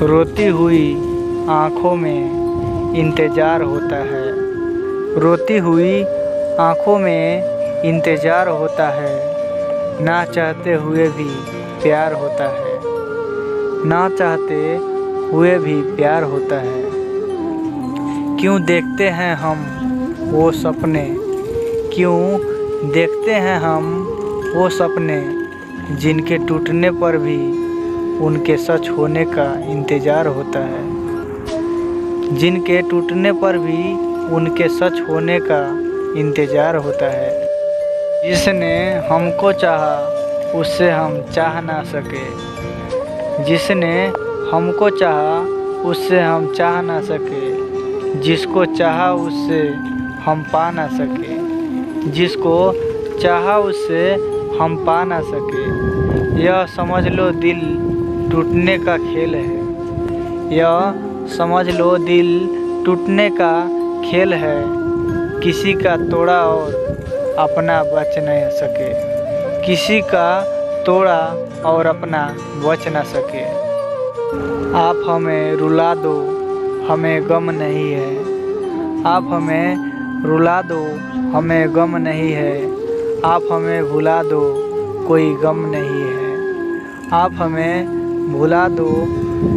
रोती हुई आँखों में इंतज़ार होता है। रोती हुई आँखों में इंतज़ार होता है। ना चाहते हुए भी प्यार होता है। ना चाहते हुए भी प्यार होता है। क्यों देखते हैं हम वो सपने, क्यों देखते हैं हम वो सपने, जिनके टूटने पर भी उनके सच होने का इंतज़ार होता है। जिनके टूटने पर भी उनके सच होने का इंतज़ार होता है। जिसने हमको चाहा उससे हम चाह ना सके। जिसने हमको चाहा उससे हम चाह ना सके। जिसको चाहा उससे हम पा ना सके। जिसको चाहा उससे हम पा ना सके। यह समझ लो दिल टूटने का खेल है। यह समझ लो दिल टूटने का खेल है। किसी का तोड़ा और अपना बच नहीं सके। किसी का तोड़ा और अपना बच ना सके। आप हमें रुला दो, हमें गम नहीं है। आप हमें रुला दो, हमें गम नहीं है। आप हमें भुला दो, कोई गम नहीं है। आप हमें भुला दो,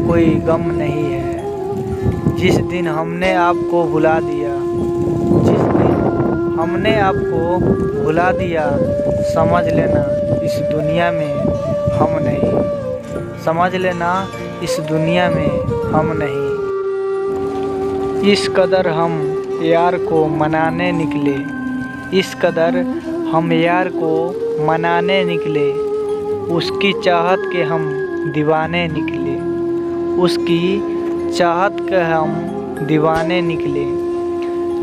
कोई गम नहीं है। जिस दिन हमने आपको भुला दिया, जिस दिन हमने आपको भुला दिया, समझ लेना इस दुनिया में हम नहीं। समझ लेना इस दुनिया में हम नहीं। इस कदर हम यार को मनाने निकले। इस कदर हम यार को मनाने निकले। उसकी चाहत के हम दीवाने निकले। उसकी चाहत के हम दीवाने निकले।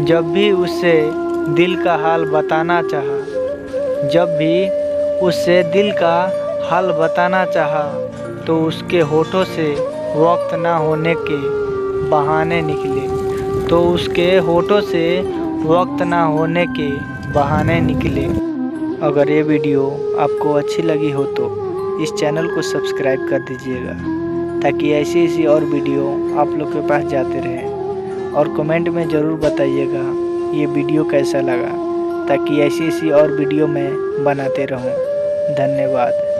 जब भी उससे दिल का हाल बताना चाहा, जब भी उससे दिल का हाल बताना चाहा, तो उसके होठों से वक्त ना होने के बहाने निकले। तो उसके होठों से वक्त ना होने के बहाने निकले। अगर ये वीडियो आपको अच्छी लगी हो तो इस चैनल को सब्सक्राइब कर दीजिएगा, ताकि ऐसी ऐसी और वीडियो आप लोग के पास जाते रहें। और कमेंट में ज़रूर बताइएगा ये वीडियो कैसा लगा, ताकि ऐसी ऐसी और वीडियो मैं बनाते रहूं। धन्यवाद।